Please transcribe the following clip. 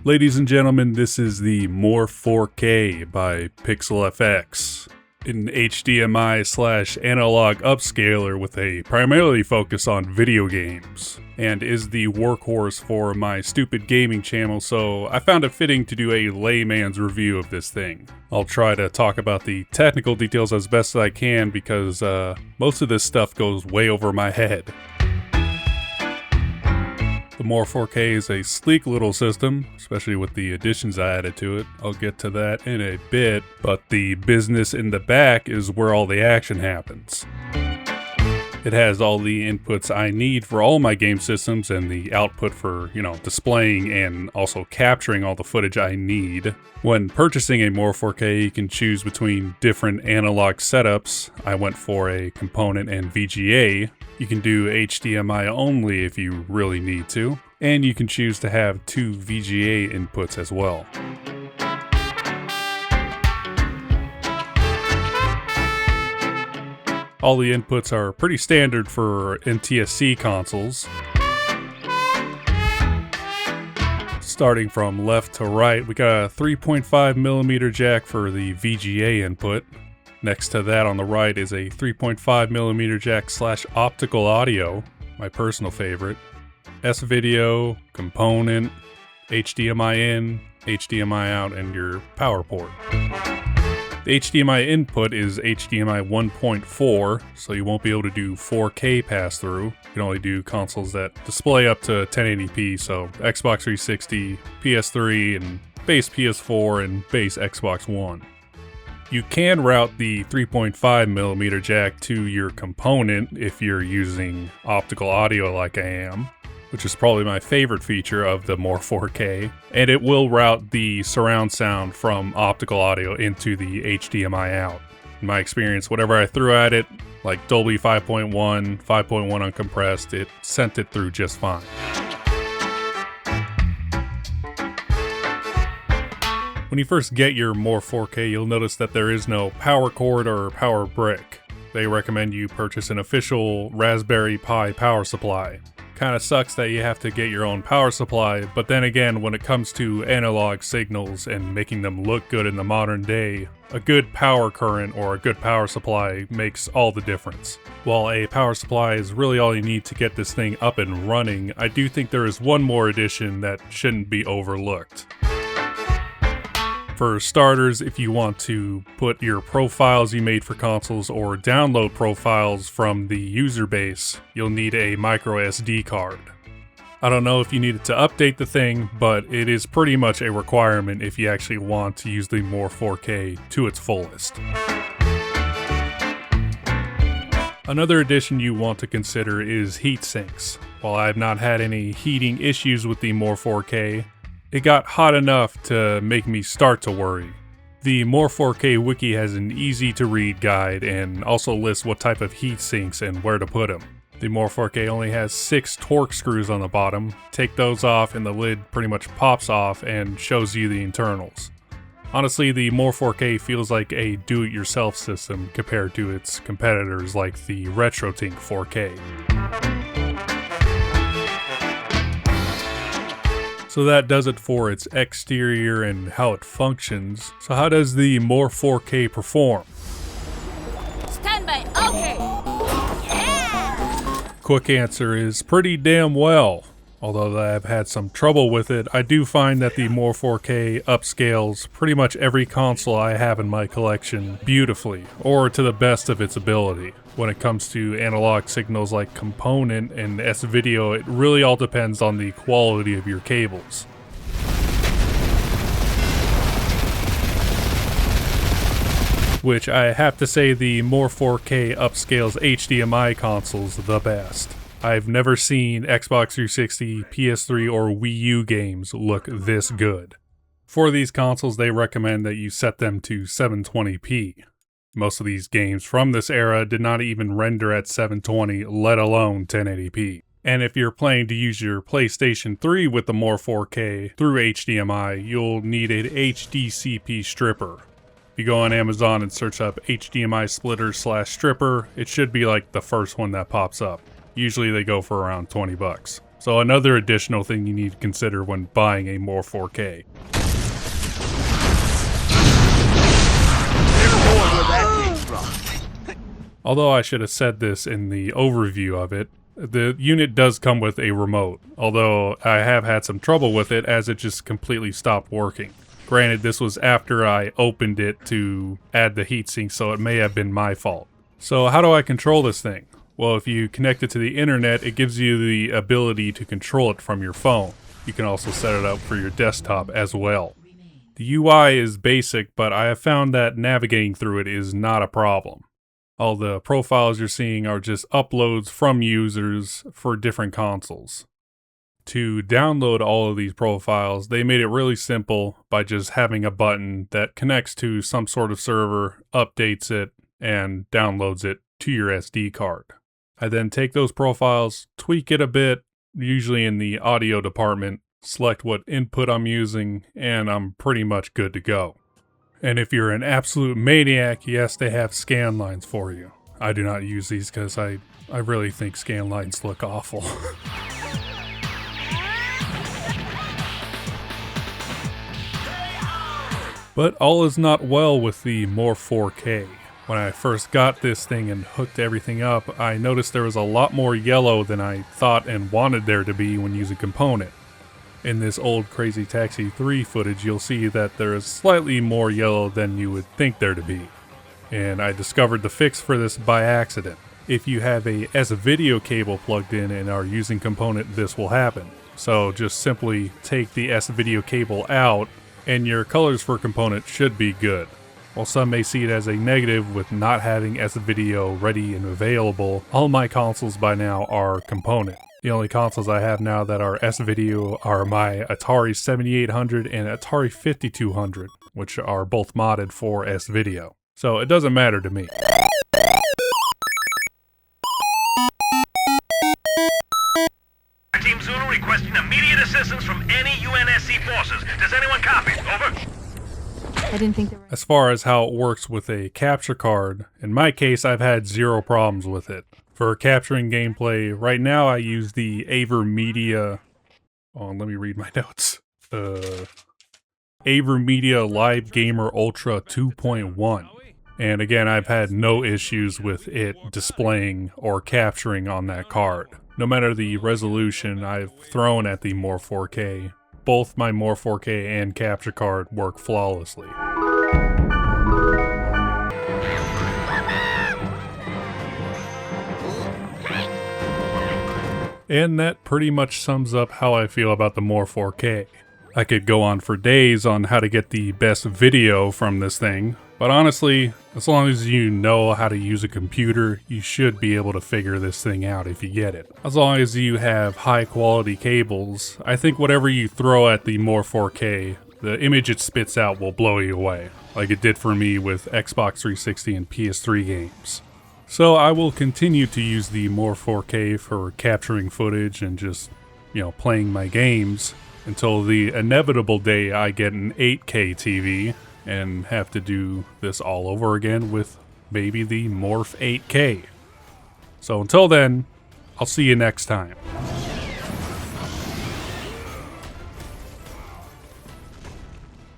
Ladies and gentlemen, this is the Morph 4K by PixelFX, an HDMI/analog upscaler with a primarily focus on video games, and is the workhorse for my stupid gaming channel, so I found it fitting to do a layman's review of this thing. I'll try to talk about the technical details as best as I can because most of this stuff goes way over my head. The Morph 4K is a sleek little system, especially with the additions I added to it. I'll get to that in a bit, but the business in the back is where all the action happens. It has all the inputs I need for all my game systems and the output for, displaying and also capturing all the footage I need. When purchasing a Morph 4K, you can choose between different analog setups. I went for a component and VGA. You can do HDMI only if you really need to, and you can choose to have two VGA inputs as well. All the inputs are pretty standard for NTSC consoles. Starting from left to right, we got a 3.5mm jack for the VGA input. Next to that on the right is a 3.5mm jack/optical audio, my personal favorite. S-video, component, HDMI in, HDMI out, and your power port. The HDMI input is HDMI 1.4, so you won't be able to do 4K pass-through. You can only do consoles that display up to 1080p, so Xbox 360, PS3, and base PS4, and base Xbox One. You can route the 3.5mm jack to your component if you're using optical audio like I am, which is probably my favorite feature of the Morph 4K, and it will route the surround sound from optical audio into the HDMI out. In my experience, whatever I threw at it, like Dolby 5.1, 5.1 uncompressed, it sent it through just fine. When you first get your Morph 4K, you'll notice that there is no power cord or power brick. They recommend you purchase an official Raspberry Pi power supply. Kinda sucks that you have to get your own power supply, but then again, when it comes to analog signals and making them look good in the modern day, a good power current or a good power supply makes all the difference. While a power supply is really all you need to get this thing up and running, I do think there is one more addition that shouldn't be overlooked. For starters, if you want to put your profiles you made for consoles or download profiles from the user base, you'll need a micro SD card. I don't know if you needed to update the thing, but it is pretty much a requirement if you actually want to use the Morph 4K to its fullest. Another addition you want to consider is heat sinks. While I have not had any heating issues with the Morph 4K, it got hot enough to make me start to worry. The Morph 4K wiki has an easy to read guide and also lists what type of heat sinks and where to put them. The Morph 4K only has 6 Torx screws on the bottom. Take those off and the lid pretty much pops off and shows you the internals. Honestly, the Morph 4K feels like a do-it-yourself system compared to its competitors like the Retrotink 4K. So that does it for its exterior and how it functions. So how does the Morph 4K perform? Standby, okay! Yeah! Quick answer is pretty damn well. Although I've had some trouble with it, I do find that the Morph 4K upscales pretty much every console I have in my collection beautifully, or to the best of its ability. When it comes to analog signals like component and S-video, it really all depends on the quality of your cables. Which I have to say the Morph 4K upscales HDMI consoles the best. I've never seen Xbox 360, PS3, or Wii U games look this good. For these consoles, they recommend that you set them to 720p. Most of these games from this era did not even render at 720, let alone 1080p. And if you're planning to use your PlayStation 3 with the Morph 4K through HDMI, you'll need an HDCP stripper. If you go on Amazon and search up HDMI splitter/stripper, it should be like the first one that pops up. Usually they go for around 20 bucks. So another additional thing you need to consider when buying a Morph 4K. Although I should have said this in the overview of it, the unit does come with a remote, although I have had some trouble with it as it just completely stopped working. Granted, this was after I opened it to add the heatsink, so it may have been my fault. So how do I control this thing? Well, if you connect it to the internet, it gives you the ability to control it from your phone. You can also set it up for your desktop as well. The UI is basic, but I have found that navigating through it is not a problem. All the profiles you're seeing are just uploads from users for different consoles. To download all of these profiles, they made it really simple by just having a button that connects to some sort of server, updates it, and downloads it to your SD card. I then take those profiles, tweak it a bit, usually in the audio department, select what input I'm using, and I'm pretty much good to go. And if you're an absolute maniac, yes, they have scan lines for you. I do not use these because I really think scan lines look awful. But all is not well with the Morph 4K. When I first got this thing and hooked everything up, I noticed there was a lot more yellow than I thought and wanted there to be when using component. In this old Crazy Taxi 3 footage, you'll see that there is slightly more yellow than you would think there to be. And I discovered the fix for this by accident. If you have a S-video cable plugged in and are using component, this will happen. So just simply take the S-video cable out, and your colors for component should be good. While some may see it as a negative with not having S-video ready and available, all my consoles by now are component. The only consoles I have now that are S-video are my Atari 7800 and Atari 5200, which are both modded for S-video. So it doesn't matter to me. Team Zulu requesting immediate assistance from any UNSC forces. Does anyone copy? Over. I didn't think there were... As far as how it works with a capture card, in my case I've had zero problems with it. For capturing gameplay, right now I use the AverMedia... Oh, let me read my notes. AverMedia Live Gamer Ultra 2.1. And again, I've had no issues with it displaying or capturing on that card. No matter the resolution I've thrown at the Morph 4K, both my Morph 4K and capture card work flawlessly. And that pretty much sums up how I feel about the Morph 4K. I could go on for days on how to get the best video from this thing, but honestly, as long as you know how to use a computer, you should be able to figure this thing out if you get it. As long as you have high quality cables, I think whatever you throw at the Morph 4K, the image it spits out will blow you away, like it did for me with Xbox 360 and PS3 games. So I will continue to use the Morph 4K for capturing footage and just, playing my games until the inevitable day I get an 8K TV and have to do this all over again with maybe the Morph 8K. So until then, I'll see you next time.